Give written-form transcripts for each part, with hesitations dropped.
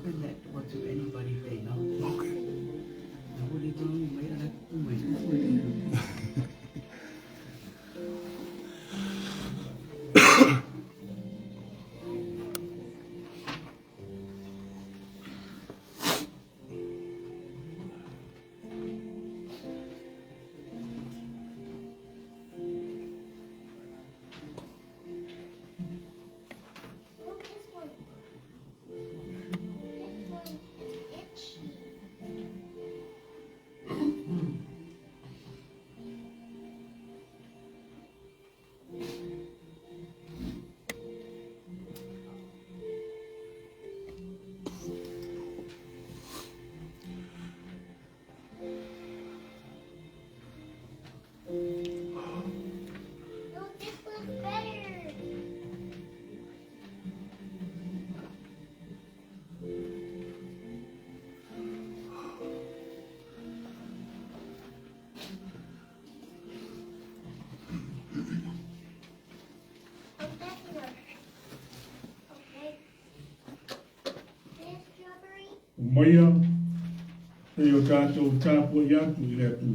open that door to anybody they know. Okay. Nobody knows me, I like to wait. Maia, e o tātou tāpua i atu I rea tū.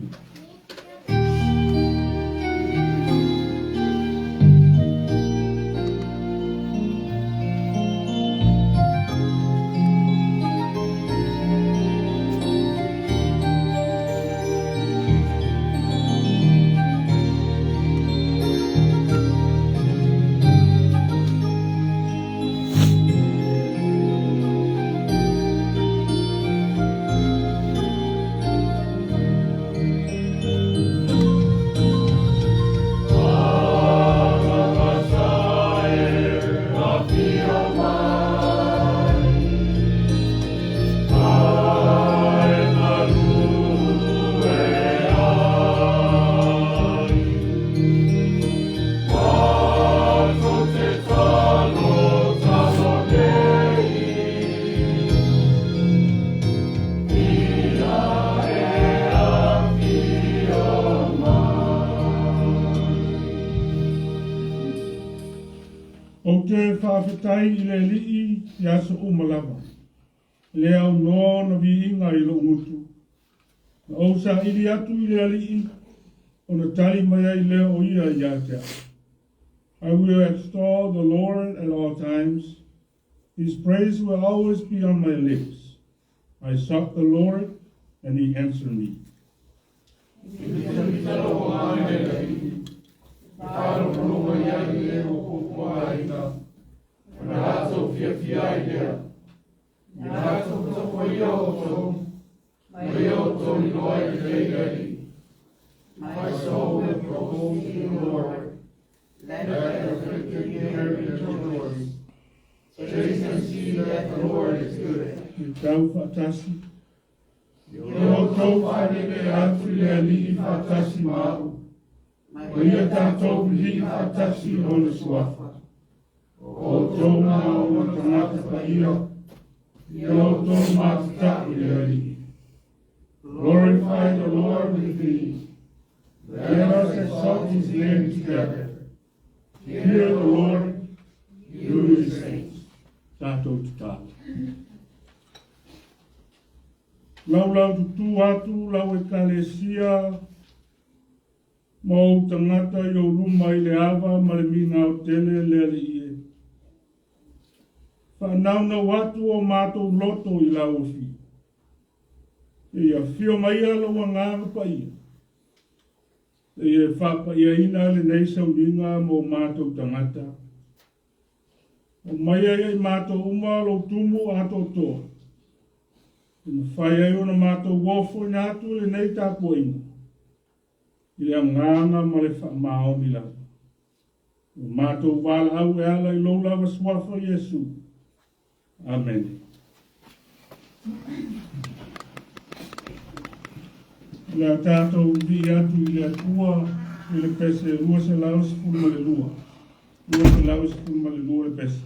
O te whawhetai I le lii I aso umalawa. Le au no na vi inga I lo ngutu. Na o sa ili atu I le lii, o na tali mai ai le o ia I atea. I will extol the Lord at all times. His praise will always be on my lips. I sought the Lord, and he answered me. My soul will proclaim the Lord. Let everything hear rejoice. Taste and see that the Lord is good. Tau whaatasi. Yo tau whaneke atu le ali'i whaatasi mau. O ia tātou li'i whaatasi o le suafa. O tau mao o tangata paia. Yo tau mātata I le ali'i. Glorify the Lord with me. Let us exalt his name together. Hear the Lord, you his saints. Tātou te tātou. Lau tutu atu, lau e kalesia, mau tangata I o ruma I le awa, ma le mina o tele le ali e. Whanauna watu o mātou loto I lau fi. E a fio mai ala wa ngāga pa ia. E whapa ia ina le nei sauninga mo mātou tangata. O mai ai mātou uma lo tumu ato toa. Ina whai ai ona mātou wofo I atu le nei tāpua ina. I le nganga ma le whamao mila. O mātou wala au e ala I loula wa swafa Yesu. Amen. La tātou vi atu I le atua I le pese rua se lau se fulma le rua. Rua se lau se fulma le rua le pese.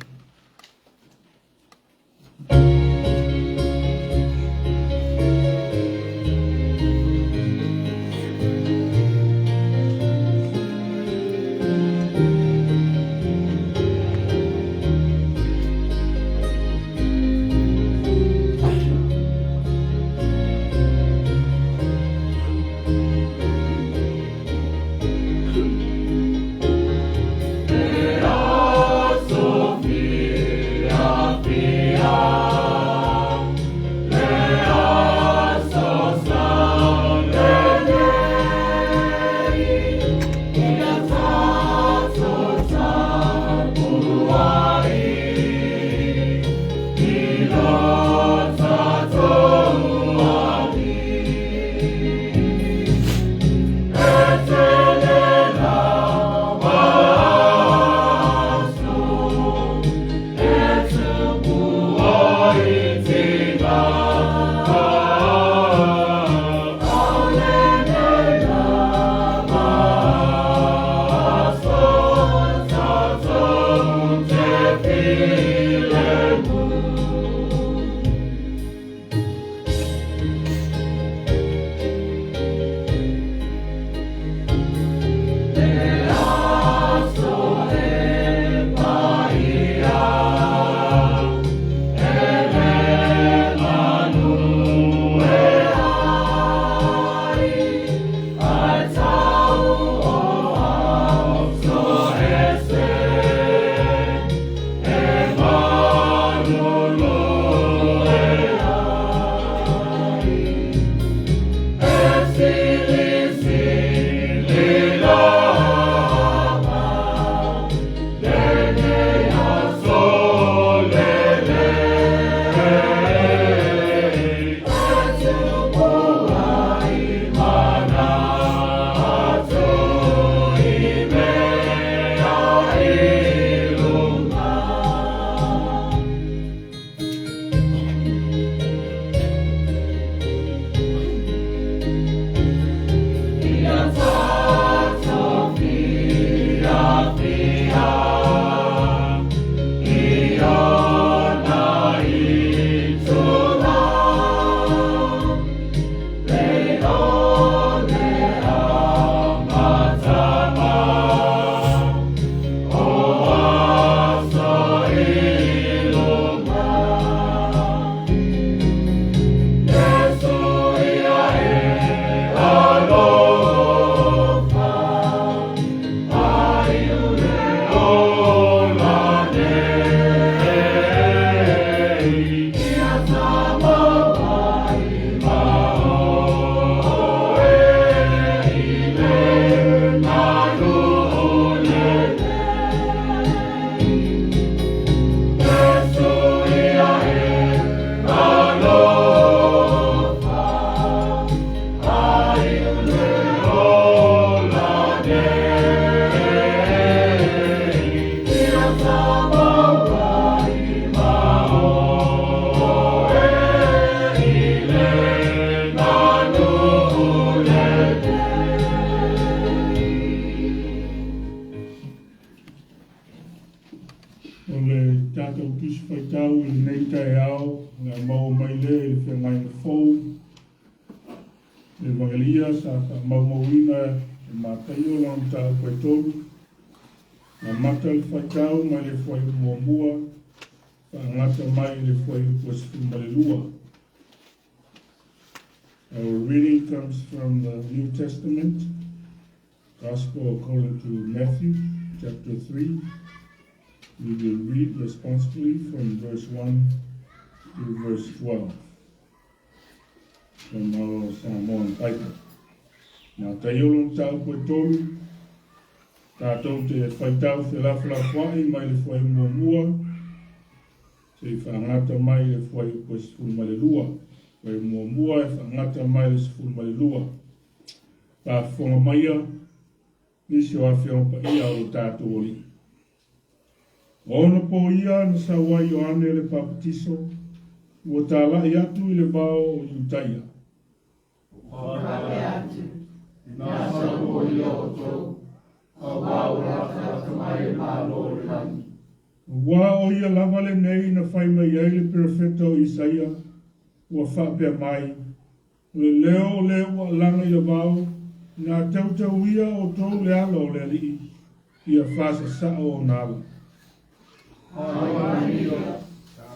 whaitau I nei tae ao, ngā mau mai le I whengai na fou, le wangalia sa ka maumauina e mātai o lang tāu koe tolu, ngā mata le whaitau mai le whai mua, ka ngata mai le whai kuasifu malelua. Our reading comes from the New Testament, Gospel according to Matthew, chapter 3. We will read responsibly from verse 1 to verse 12 from our Samoan Bible. Nā taiolong tau koe tolu, tātou te whaitau te lafalafuai mai le whai mua, te whangata mai le whai koe sifuru mai le lua, whai mua e whangata mai le sifuru mai le lua. Tā whonga maia, nisi o awhiong pa ia o tātou oli. Ona po ia na sawai o ane le papatiso, ua tāla I atu I le vao o Iutaia. Whakape atu, nā sawo I o tō, a wao raka mai e mālo rani. Ua o ia lava le nei na whai mai ai le profeta o Isaia, ua whapea mai, le leo le ua langa I le vao, nā teuteu ia o tō le ala o le alii, ia whasa sao o nāla. Aia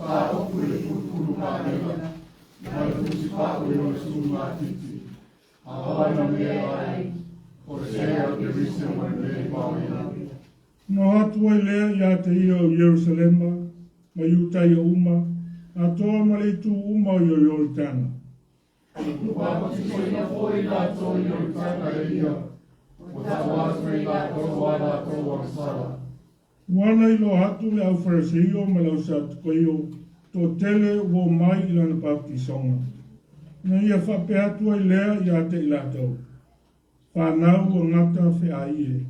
whaopu le pupuru kānega, mai kusi whau e o sunu matiti. Awana mea ai, o sea te risa mai me pāmena. No atu ai lea ia te ia o Yerusalema, ma Iutaia uma, a toa ma le tu uma o Ioritana. Wapatiso ina foi la tō I o tana e ia, o tawasu I la tō wala tō wansala. Wana I lo atu le au fariseo ma lau sa tukoio, to tele wo mai I lana baptisonga. Na ia whape atu ai lea ia te ilatau. Whanau o ngata whi aie.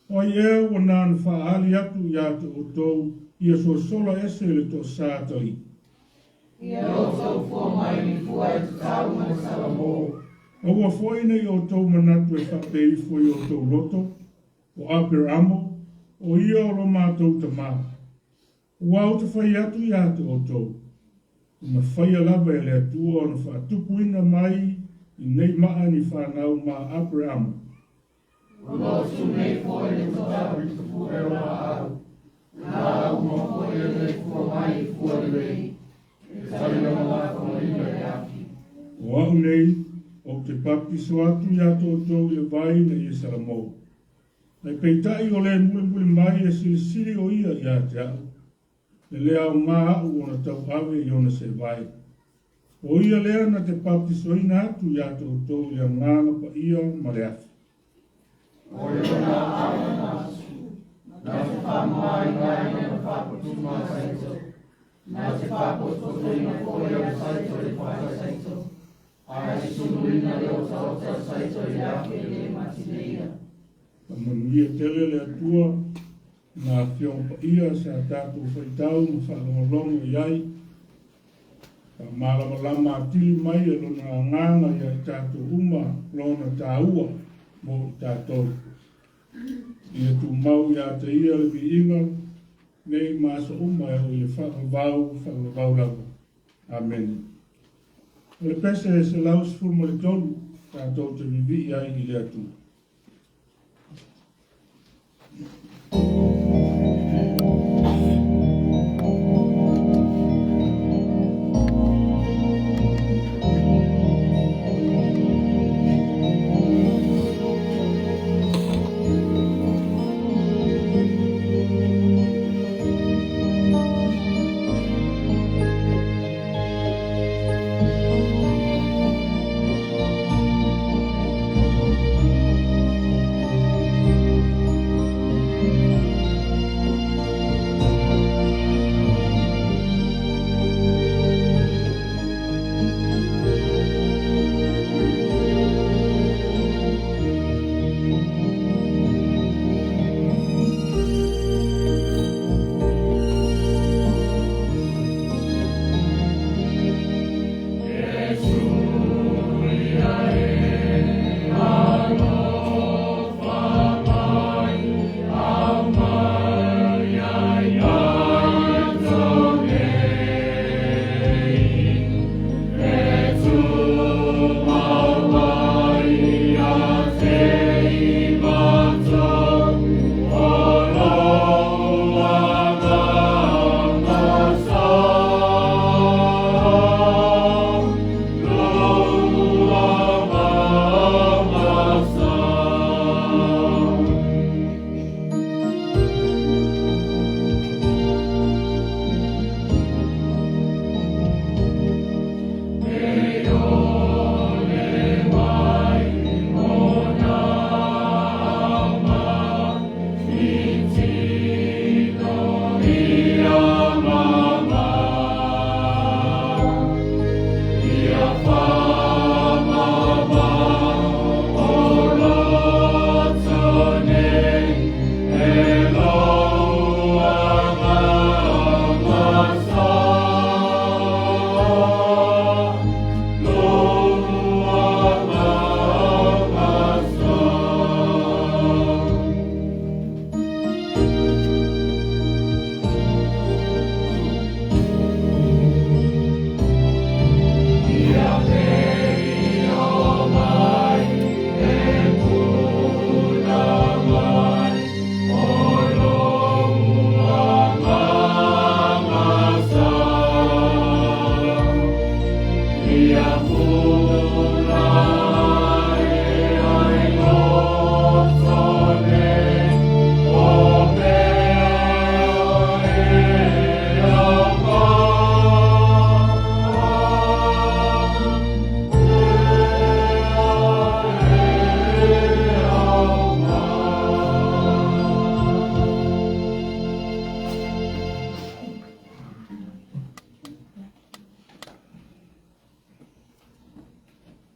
O ia o nāna whaali atu ia te o tau, ia so solo ese le to sātai. Ia o tau fua mai ni fua e tau mai salamo. Aua foi nei o tau manatu e whape I foi o tau loto, o Aperamo, o ia o lo mātou ta mā. Ua o te whai atu I atu o tau. Na whai alaba e le atua o na whaatupu ina mai I nei maa ni whanau mā Abraham. Ua su nei foi le tau I te fua e roa au. Nā au mo foi e le fua mai I fua le rei. E tai o malaka o ina e aki. O au nei, o te baptiso atu I atu o tau I vai na I salamou. Nei peitai o le muli mai e silisili o ia I te au. Le lea o ngā au o na tau awe I ona se vai. O ia lea na te baptiso ina atu I atu o tau I a nganga pa ia ma le afi. O ia nā awa nasu. Nā te whamai ngai na whapotu mā saito. Nā te whapotu ina foi o saito e whaka saito. Ai sunu ina leo tauta saito I ake le matineia. Manuia tele le atua, ngā whiong pa ia sa tātou whaitau ma whakalongalongo I ai. Ka mālamalama atili mai e lona nganga I tātou uma lona tāua mo I tātou. Ia tu mau I te ia le bi inga, nei māsa uma e hoi e whakavau lawa. Amen. Le pese e se laus furma le tolu, tātou te vivi I ai I le atua.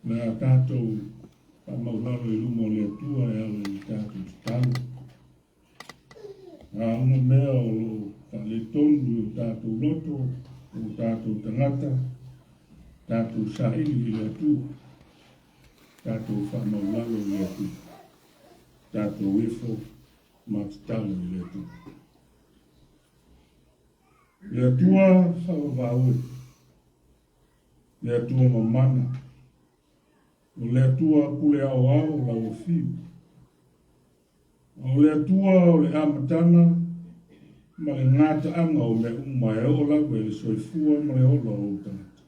na tātou whamaularo I lumo le tua e ala I tātou tālu. A uma mea o lo whale tonu o tātou loto, o tātou tangata, tātou saini I le tua, tātou whamaularo I le tua, tātou efo matutalo I le tua. Le tua whawawau, le tua mamana, o le tua pule au au la o fiu. O le tua o le amatanga, ma le ngata anga o me umai o la le soifua ma le ola o tangata.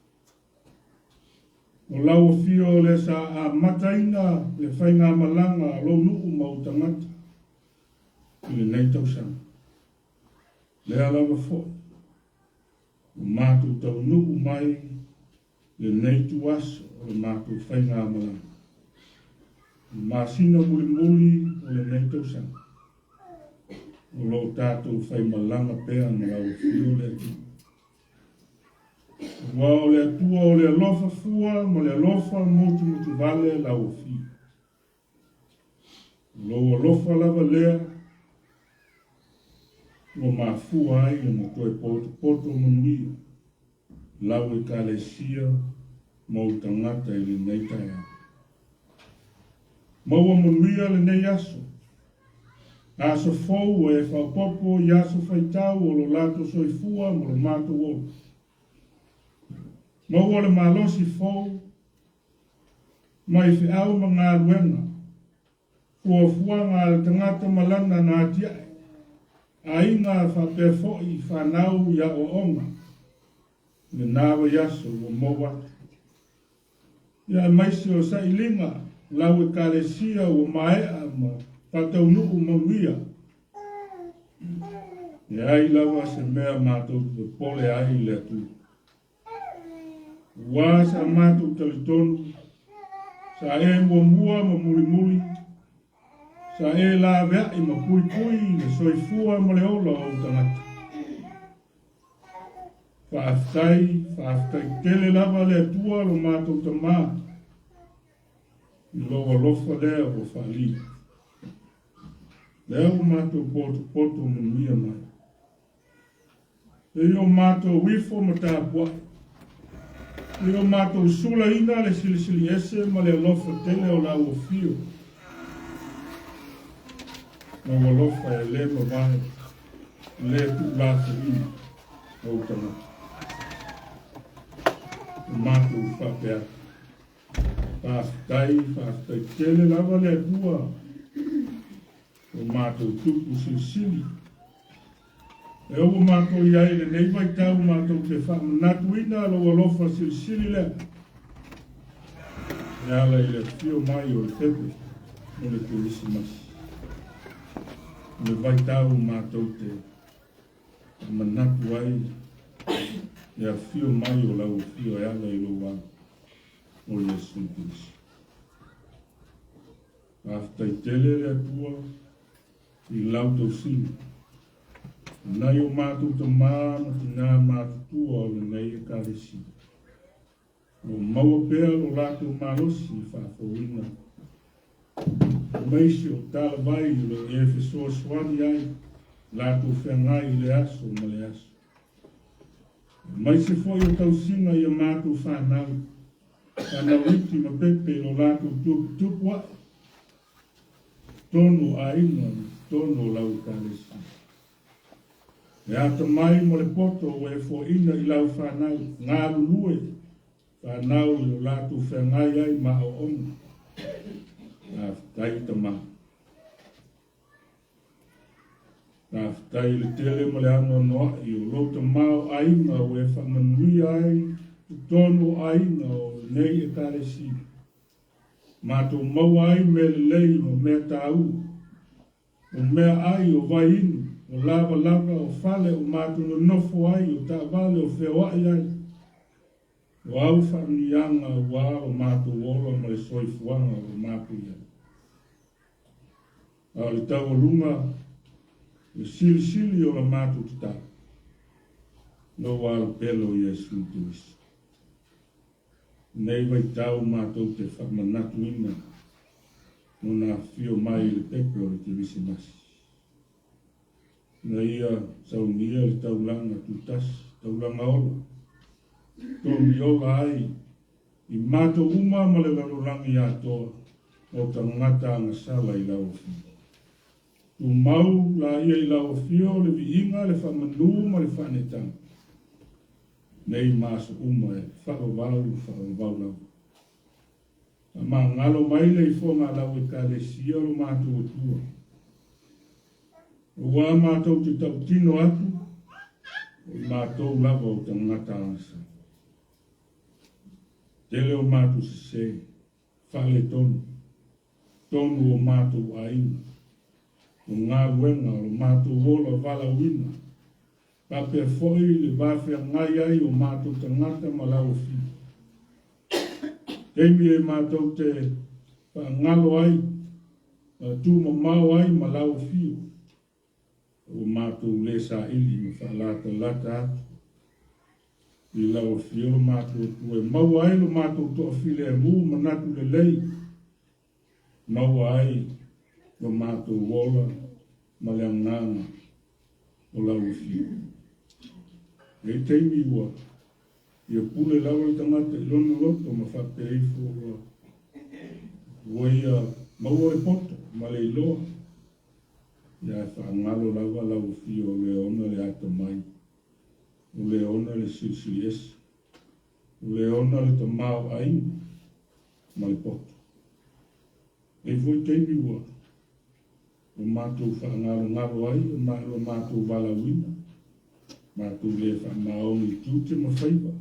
O la o fio le sa amataina, le whainga malanga lo nuku ma o tangata, I le nei tausanga. Le alawa fo. O mātou tau nuku mai, le nei tuaso o le mātou whainga malanga. O māsina muli muli o le nei tausanga. O lo tātou whai malanga pēa na lau fio le tu. Wa o le tua o le alofa fua, ma le alofa mutu vale lau fio. Lo alofa lava lea, o mafua ai o toe poto manuia, lau I kalesia, mo tangata I le nei taia. Maua manuia le nei aso, aso fou e whapopo I aso whaitau o lo lato soifua mo lo mato o. Maua le malosi fou, mai fi au ma ngā luenga, fua ngā le tangata malana nā tiae. Ainga whapefo I whanau ia o onga. Le nawa yaso o mowa. Ia maisi o sa ilinga, lau e kalesia o maea ma patau nuku mawia. Ia ai lawa se mea mātou te pole ai le tu. Wā sa mātou talitonu, sa e mua ma muli. Sa e la vea I ma pui, le soifua ma le ola o tangata. Whaaftai tele lava le tua lo mātou tamā. I loa lofa lea o Alii. Lea o mātou poto manuia mai. E o mātou wifo ma tāpua. E o mātou sula ina le silisili ese ma le lofa tele o la o fio. Na walofa e le mawahe, le tu lātu ina, o tangata. O mātou whapea. Whaftai tele lava le tua. O mātou tupu silisili. E o mātou iai le nei vai tau mātou te whamanatu ina lo walofa silisili le. E ala I le fio mai o le tepe, o le Kirisimasi. Me vai tau mātou te manatu ai e a fio mai o lau fio e ala I lo wau o Yesu Christ. Aftai tele le tua I lau tau sini. Nai o mātou ta māma ti ngā mātou tua o le nei e karesi. O maua pēr o lātou mālosi whāwhauina. Maisi o tala vai lo e fesoa swani ai, lātou whengai I le aso ma le aso. Maisi foi o tausinga I a mātou whanau, whanau iti ma pepe lo lātou tupu ai. Tono aina, tono lau kalesi. E ata mai mo le poto o e fo ina I lau whanau, ngā lulue, whanau lo lātou whengai ai ma o onga. Tai tama. Tai le tele mo le ano noa I o lo tamau ainga o e whamanui ai, tono ainga o nei e karesi. Mātou mau ai me le lei o mea tau, o mea ai o vai inu, o lava o fale o mātou no nofo ai o ta vale o whewai ai. O au whamianga o wā o mātou ola ma le soifuanga o mātou iai. A le tau lunga, le sili o la mātou tata. No wā le pelo Yesu Christ. nei vai tau mātou te whamanatu ina no nā whio mai le pepe o le te visimasi. Na ia saunia le taulanga tutas, taulanga ola. Tōmi ola ai i mātou uma ma le lalurangi atoa o tangata anga sala i lau whio. Tu mau la ia i lau whio le viinga le whamanu ma le whanetanga. Nei maso uma e whakavau lau. A mā ngalo mai le i whonga lau e ka le sia lo mātou o tua. Ua mātou te tau tino atu, o mātou lava o tangata ansa. Te leo mātou se, whale tonu, tonu o mātou aina. O ngā wenga o mātou wola vala wina. Pa pe foi le wawhia ngai ai o mātou tangata malau fi. Teimi e mātou te ngalo ai, tū mamau ai malau fi. O mātou le sa ili me whalata lata atu. I lau fi o mātou tu e mau ai lo mātou toa file e mū manatu le lei. Mau ai lo mātou wola ma le anganga o lau fi. E teimi ua, ia pule lawa i tangata i lona loto ma whake eifo ua. Ua ia maua e poto, ma le iloa. Ia e whaangalo lawa lau fi o le ona le ata mai. O le ona le CCCAS. O le ona le tamau aina, ma le poto. E voi teimi ua, o mātou whaangalo ai, o mātou walawina. Mātou le whamaongi tūte ma whaiva.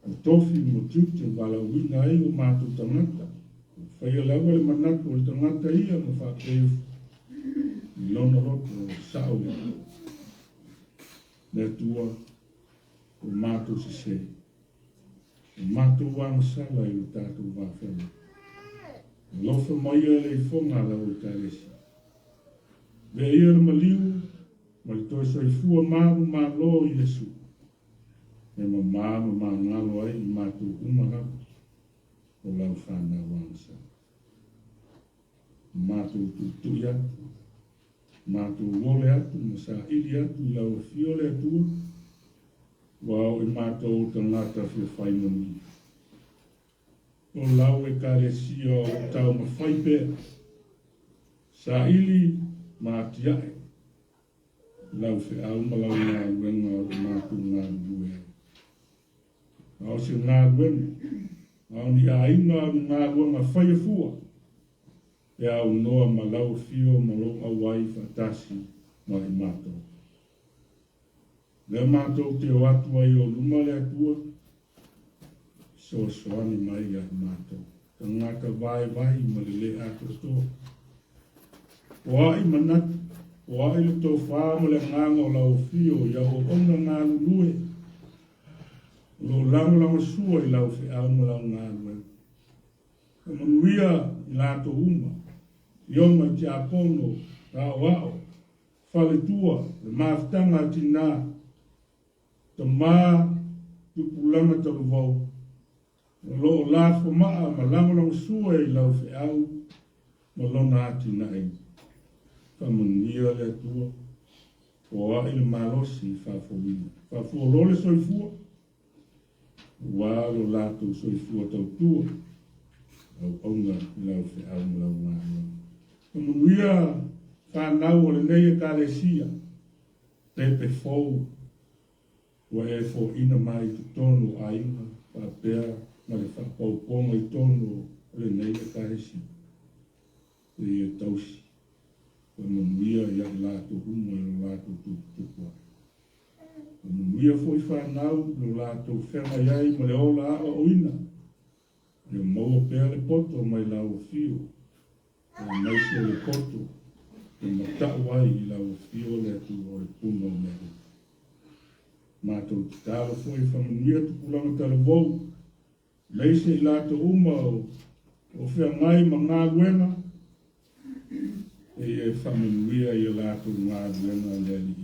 O tofi mo tūte walawina ai o mātou tangata. Whaia lawa le manatu o le tangata ia ma whakefu. I lona roto o sao le. Nea tua o mātou se. O mātou wanga sala i o tātou wāwhana. Lofa maia le i whonga la o taresi. Vea ia le maliu, ma le toi sai fua maru ma lo Yesu. E ma ngalo ai i mātou umara o lau whana wangsa. Mātou tūtui atu, mātou wole atu, ma sa ili atu i lau fiole atua, wao e mātou tangata fia whainoni. O lau e karesia o tau ma whaipea, sa ili ma tiae, lau fe au malau ngā wenga o mātou ngā luea. Au se ngā wenga, au ni a inga o ngā wenga whaia fua, e au noa malau fio malo awai whatasi mai mātou. Lea mātou te o atu ai o luma le atua, so soani mai a mātou. Ka ngaka vai ma le ato toa. O ai manatu, o ai le tō whāma le nganga o lau fio, ia o onga ngā lulue. Lo lango sua i lau whi au ma lau ngā lue. Ka manuia i lato uma, i onga te apono, rao ao, whaletua, le māwhtanga tina, ta mā, tupulanga talu vau. Lo lafo maa, ma lango sua i lau whi au, ma lona atina ei. Whamunia le atua, o a il malosi whawhawina. Whawhua le soifua, walo lato soifua tau tua, au onga lau whi au lau ngā. Whamunia whanau o le neia kālesia, pepe fau, wa e fo ina mai tu tonu ainga, whapea, ma le whapauponga i tonu o le neia kālesia. Le ia tausi. Manuia ia lato humo e lato tukua. Manuia foi whanau no lato whenga iai ma le ola a oina. E maua pēr le poto mai lau fio. E maise le poto. E matau ai i lau fio le atu o le puno meru. Mātou te tāla foi whamanuia tukulanga tala vau. Maise i lato uma o whengai ma ngā wenga. E whamanuia i lato ngā wenga le ali.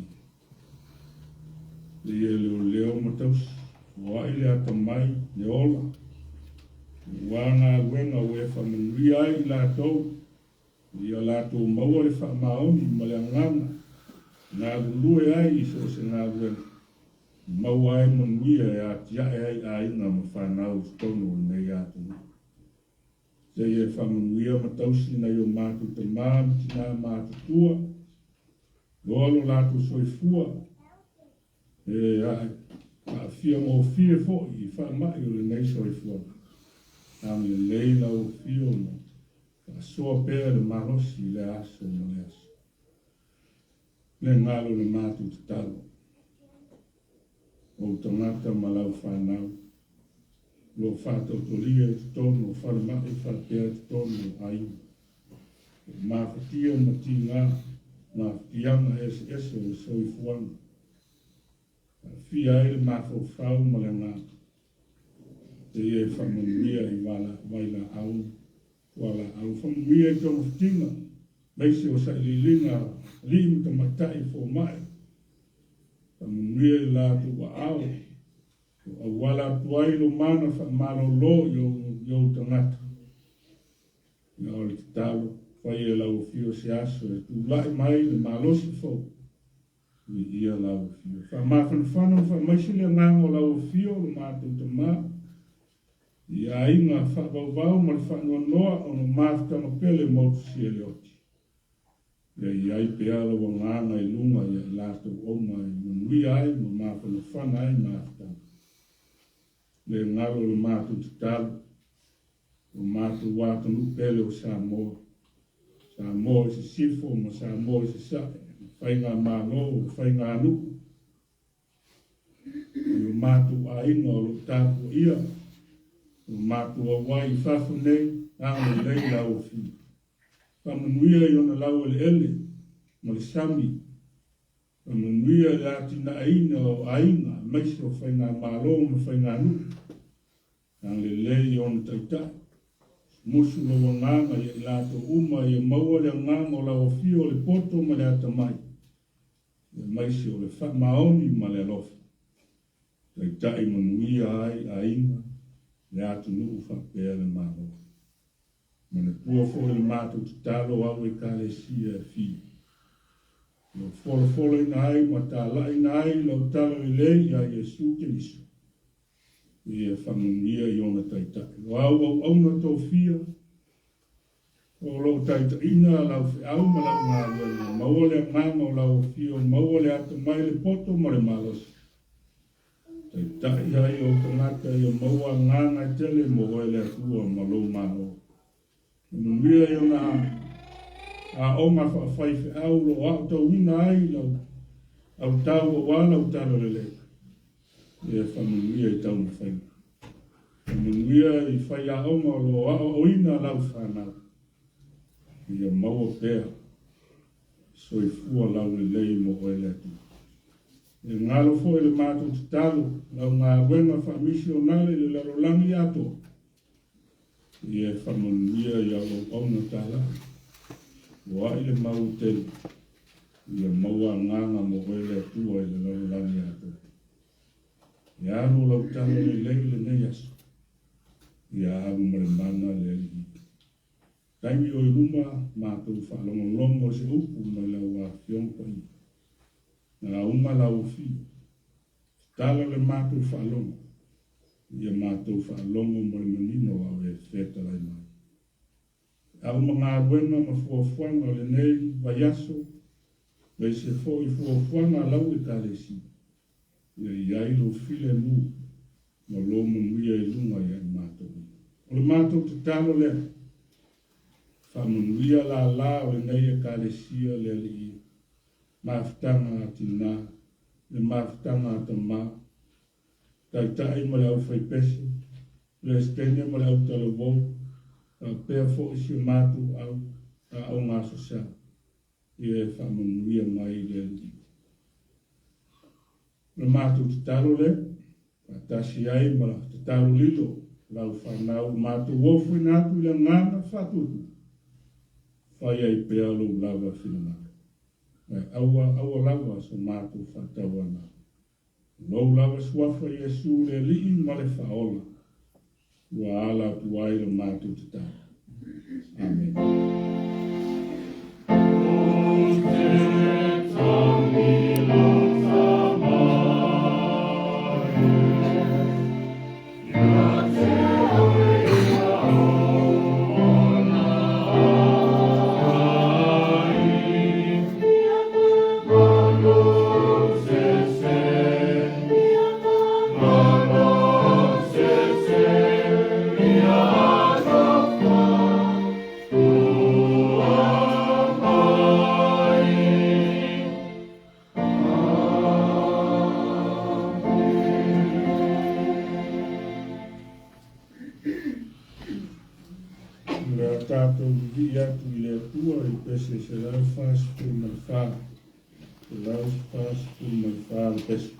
Le leo leo mataus, Wa ile atamai ne ola. Wanga wenga we whamanuia ai la tau. Ia la tau maua le whamaoni ma le anganga. Ngā gulue ai so se ngā wenga. Maua ai manuia e atia ai a inga ma whanau stono nei atu. Te e whamanuia ma tausi na yo mātu te māma tina mātu tua. Lolo lātu soifua. E ai. A fia mo fie fo I whamai o le nei soifua. Ang le leila o fio mo. A soa pēr le marosi le aso mo le aso. Le ngalo le mātu te talo. O tangata malau whanau. Lo whātau tolia te tono, wharamai whapea te tono ai. Mawhatia ma ti ngā, mawhatianga ese o soifuanga. Fia ai le mawhau ma le ngā. Te e whamanuia I waila au. Wala au whamanuia I tono whitinga. Meise o sa ililinga, limu ta matai fo mai. Whamanuia I lātu wa au. Wala tuai lo mana whamaro lo yo tangata. Ia o le talo, whai e lau fio se aso e tu lai mai le malosi fo. Ia lau fio. Whamawhanawhana whamaisi le ngango lau fio lo mātou te mā. Ia inga whapawau ma le whanua noa o no mātama pele mautu sia le oti. Ia iai pea la wa nganga I lunga ia lātou oma I manui ai ma mawhanawhana ai mātama. Le ngalo le mātu te talo, o mātu wātanu pele o Samoa. Samoa I se sifo, ma Samoa I se sae, whainga mālo, whainga anuku. O mātu a inga o lo tāpu ia, o mātu a wai whafu nei, āme lei lau fi. Whamanuia I ona lau ele ele, ma le sami. Whamanuia I atina aina o ainga, maise o whainga mālo, ma whainga anuku. Ang le lei on taitai. Musu lo wanganga I lato uma I maua le nganga o la ofio le poto ma le atamai. Le maisi o le whamaoni ma le alofa. Taitai manuia ai a inga le atu nuu whapea le malo. Mana tua fo le mātu te talo au e kare sia e fi. Lo folo ina ai ma tā la ina ai lau talo I lei a Yesu ke liso. Ia whamanuia I ona taitai. O au na tō fia. O lau taitai ina lau whi au ma lau ngā wena. Maua le nganga o lau fio. Maua le ata mai le poto ma le malos. Taitai ai o tangata I o maua nganga tele mo oe le atua ma lo mano. Whamanuia I ona a onga whawhai whi au lo au tau ina ai lau. Au tau o wala au talo le leka. Ia whamanuia I tau na whainga. Whamanuia I whai a oma lo o ina lau whanau. Ia maua pēr. So I fua lau le lei mo oe le atu. E ngalo fo le mātou te talo. Lau ngā wenga whamisionale le larolangi ato. Ia whamanuia I au ona tala. Wa I le mau tele. Ia maua nganga mo oe le atu oe le larolangi ato. Ia alo lau talo le leile nei aso. Ia alu mare mana le li. Taimi o I ruma mātou whalongolongo se upu mai lau a fiongpa I. Nā uma lau fi. Tala le mātou whalongo. Ia mātou whalongo mare manino au e wheta lai mai. Au mga wena ma fuafuanga le nei vaiaso. Wei se fo I fuafuanga lau e kalesi. Ia iai lo file mu, ma lo manuia I lunga ia I mātou. O le mātou te talo le, whamanuia la o le nei e kālesia le li, mawhitanga atina, le mawhitanga atama, taitai ma le au whaipese, le stene ma le au talawou, pēr fo isi mātou au ngā sosa, ia e whamanuia mai le li. Le mātou te talo le, tasi ai ma te talo lilo, lau whanau mātou wofu nātu le ngana whatutu. Whai ai pēa lo lawa whina. Aua lawa so mātou whatawana. Nau lava suafa Iesu le li'i ma le whaola. Ua ala tu ai le mātou te tā. Amen. Tātou vi atu I le atua I pese se lau whāsipu mai whā. Se lau whāsipu mai whā le pese.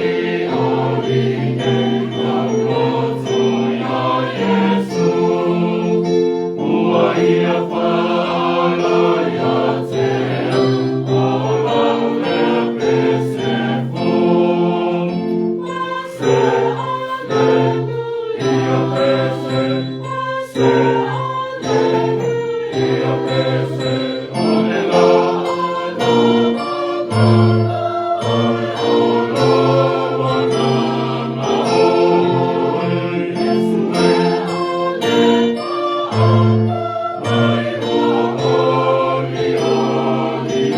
Alii, Alii, Alii.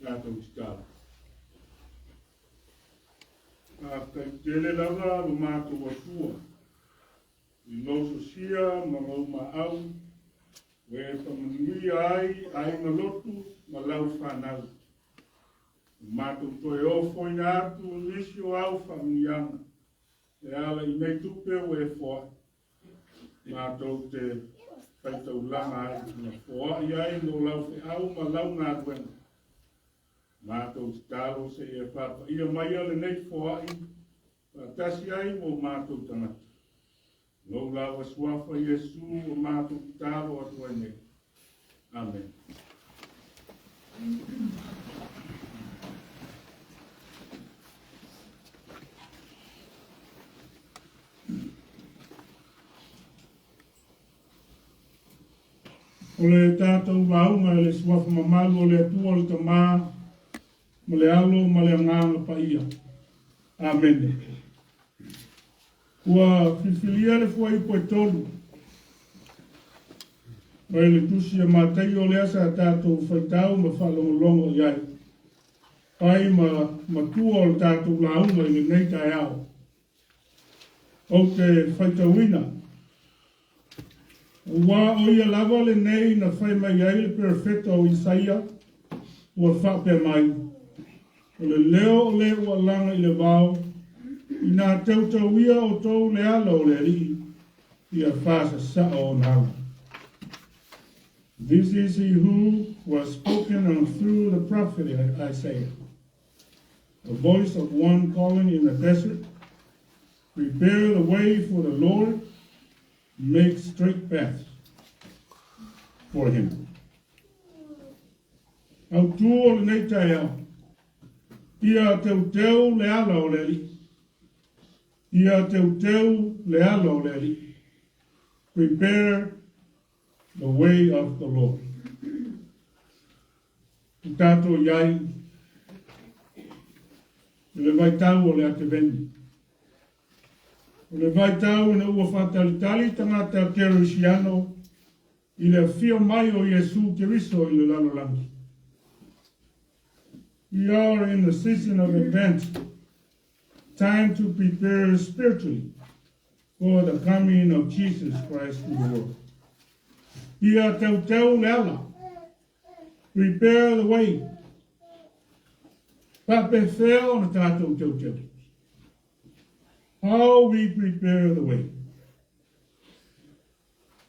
Tātou titala. Kai tele lava lo mātou atua. I loso sia, ma au. We whamanui ai na lotu, ma lau whanau. Mātou toi ofo ina atu, nisi o au whamanianga. E ala I mei tupe o e whoa. Mātou te whaitau langa ai, na whoa I ai no lau whi au, ma lau ngā duena. Mātou te talo se e papa. Ia mai ale nei whoa I, tasi ai mo mātou tangata. No lawa swafa Yesu o mātou te talo atu ai nei. Amen. O le tātou waunga le swafa mamalu o le atua o le tamā, ma le alo ma le anganga pa ia. Amen. Kua whiwhilia le fua I poe tolu. Mai le tusi a mātai o le asa tātou whaitau ma whalongolongo iai. Pai ma tua o le tātou launga I le nei tai au. O te whaitauina. Ua o ia lava le nei na whai mai ai le perfecta o Isaia. Ua whape mai. O le leo o le ua langa I le vau. I nā teuteu ia o tōu le ala o le rii. Ia whasa sa o nāla. This is he who was spoken on through the prophet Isaiah. The voice of one calling in the desert. Prepare the way for the Lord. Make straight paths for him. Au tū o le nei tai au. Ia teuteu le ala o le rii. Ia teuteu le ala o le rii. Prepare the way of the Lord. Tātou iai. Le vaitau o le ateveni. O le vaitau ina ua whatalitali tangata Kerusiano. I le fia mai o Yesu Keriso I le lalolangi. We are in the season of Advent. Time to prepare spiritually for the coming of Jesus Christ to the world. Ia teuteu le ala. Prepare the way. Pape whea o na tātou teuteu. How we prepare the way.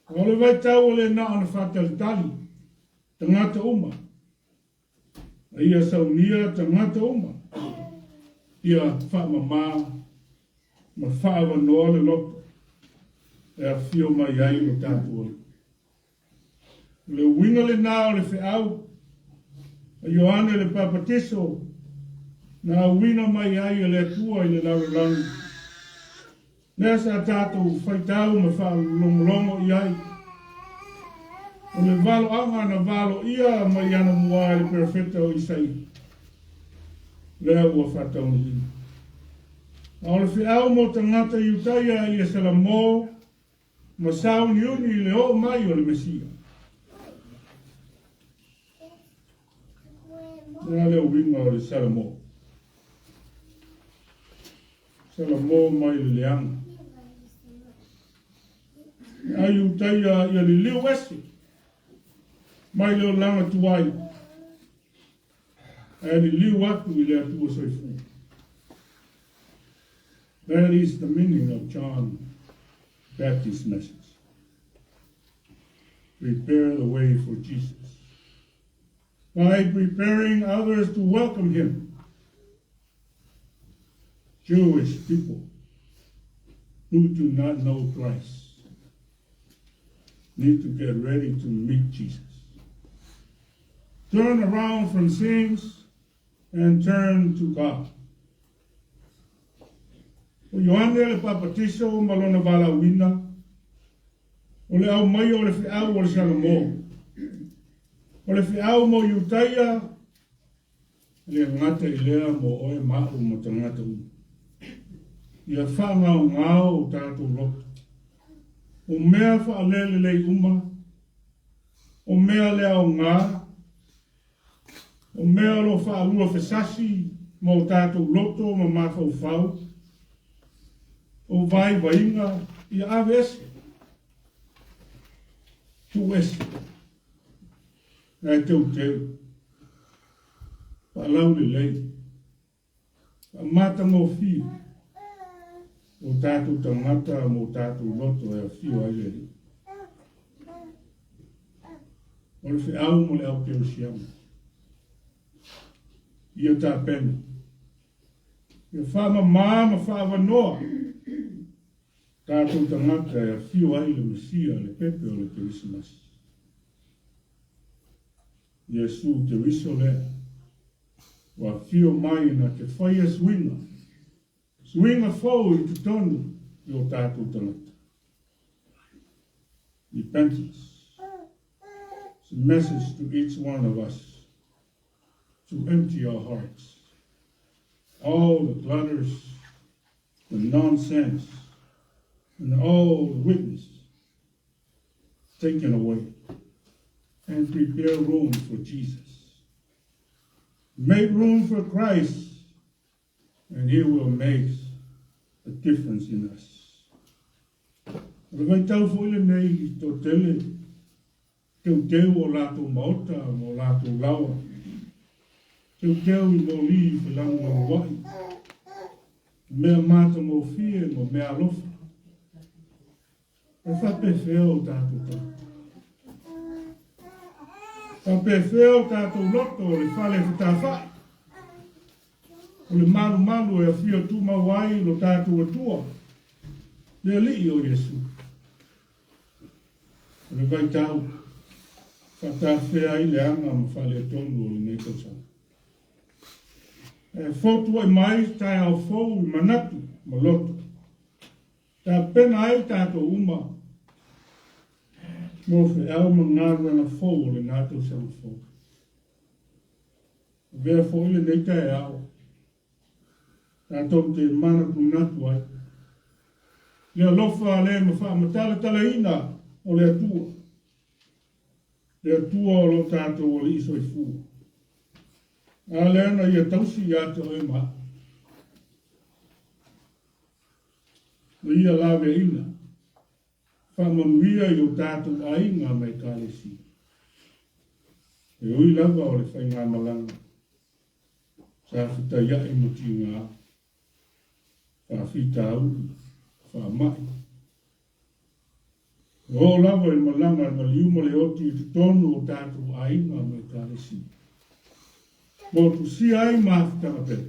O le vaitau o le na ana whakalitali. Tangata uma. Ia saunia tangata uma. Ia whaamama. Ma whaawanoa le loto. Ea whio mai ai o tātou oi. Le winga le nā o le whiau. A Ioane le papatiso. Nā wina mai ai le atua I le laurelani. Nea sa tātou whaitau ma whaalongolongo I ai. O le valo anga na valo ia mai ana mua le perfecta o Isai. Lea ua whatau ni. O le whiau mo tangata Iutaia I e Salamo. Ma sau ni uni le o mai o le Mesia. Nā leo winga o le Salamo. Salamo mai le leanga. Ai Iutaia I le liu esi. Mai leo langa tuai. Ai le liu atu I le atua soifu. That is the meaning of John Baptist's message. Prepare the way for Jesus. By preparing others to welcome him. Jewish people who do not know Christ need to get ready to meet Jesus. Turn around from sins and turn to God. O Ioane le papatiso malona vala wina. O le au mai o le whiau o le Salamo. O le whiau mo Iutaia. Le ngata I lea mo oe mau mo tangata u. Ia whaangau ngau o tātou loto. O mea whaalele lei uma. o mea lea o ngā, o mea lo whaalua whesasi mō tātou loto ma mātou whau, o vai wainga i awe ese. Tu ese. Nai teuteu. Whalau le lei. Mata mō whiu. O tātou tangata mō tātou loto e a whiu ai le. O le whiau mo le au teo siama. Ia tā pena. Ia whaama māma whaava noa. Tātou tangata e a whiu ai le Mesia le pepe o le Christmas. Iesu te wiso le. Wa whiu mai na te whaia swinga. Swinga fau i te tonu i o tātou tangata. Repentance. It's a message to each one of us to empty our hearts. All the clutters, the nonsense, and all the witness taken away and prepare room for Jesus. Make room for Christ and He will make a difference in us. Vai tau fōile nei I tō tele, teuteu o lātou maota, o lātou lawa, teuteu I mō li I whilangu o wai, mea mata mō fie, mō mea lofa. E whape wheo tātou tātou. Whape wheo tātou loto o le whale whatawhai. O le malu malu e a whio tūma wai lo tātou atua. Le alii o Iesu. O le vai tau. Whatawhea I le anga ma whale tonu o le nei tausanga. E whotu ai mai tai au fōu I manatu ma loto. Tā pena ai tātou uma. Mō whi au ma ngāru ana fōu o le nātou sama fōu. Vea fōu le nei tai au. Tātou te mana kunatu ai. Lea lofa le ma wha matala tala ina o le atua. Le atua o lo tātou o le iso I fua. A le ana ia tausi I ato e ma. O ia lawe ina. Whamanuia I o tātou ainga mai kālesi. E ui lava o le whainga malanga. Sa whita iai muti ngā. Whita au. Whamai. O lava I malanga na liuma le oti I te tonu o tātou ainga mai kālesi. Mo tu si ai māwhitanga pe.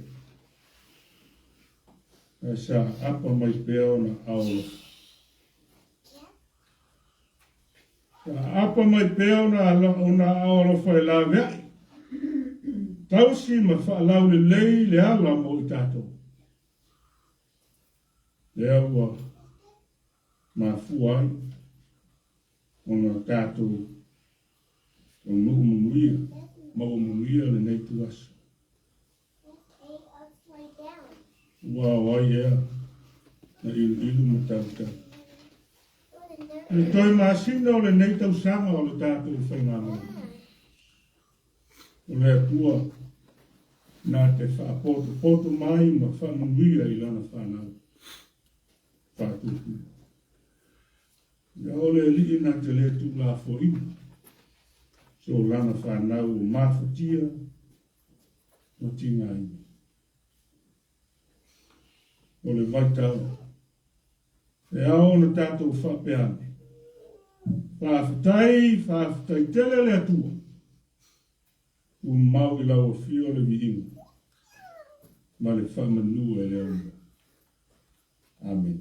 E sa apa mai peo na aolo. Apa mai peo na aolo whai la vea. Tausi ma whaalau le lei le ala mo I tātou. Le aua ma fuai. Ona tātou. O nuku munuia. Mau munuia le nei tuasa. Wow, yeah. Na ilu matauta. Le toi masina o le nei tausanga o le tātou whaingama. O le atua nā te whaapoto mai ma whamunuia I lana whanau. Whātuku. Ia o le li nā te le tu la foina. So lana whanau o mawhatia o tina ina. O le vaitau. E ao na tātou whapeane. Whawhatai tele le atua. U mau I lau o fio le viinga. Ma le whamanua e le aunga. Amen.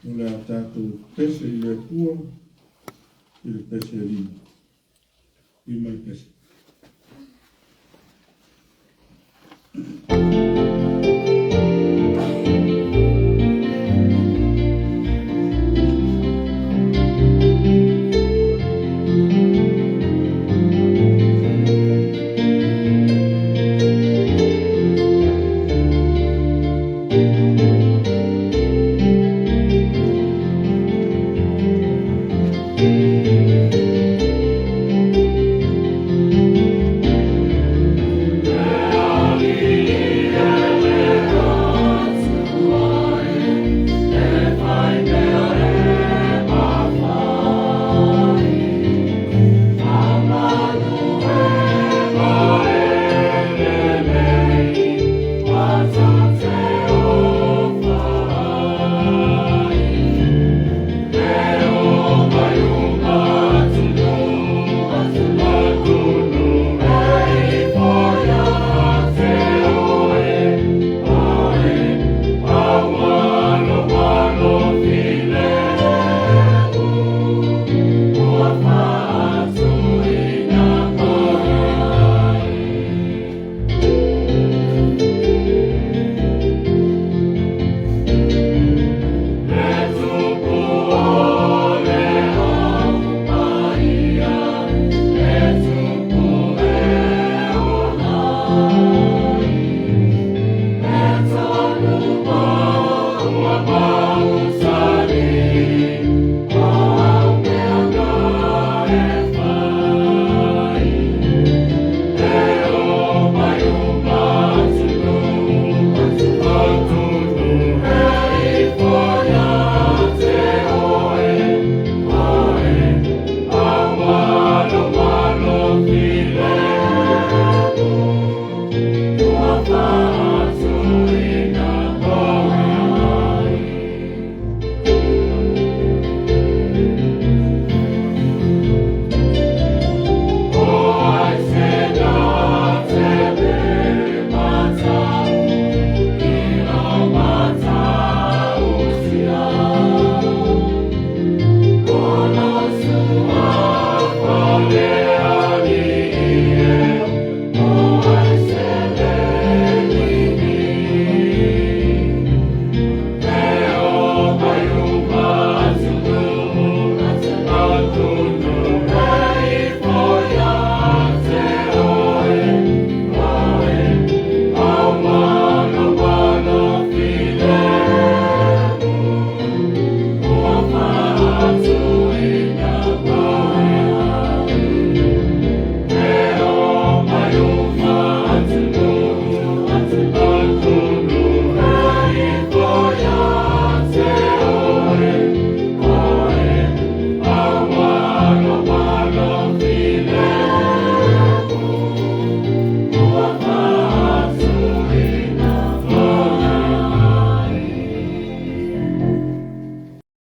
O le a tātou pese I le atua. I le pese lima. I mai pese.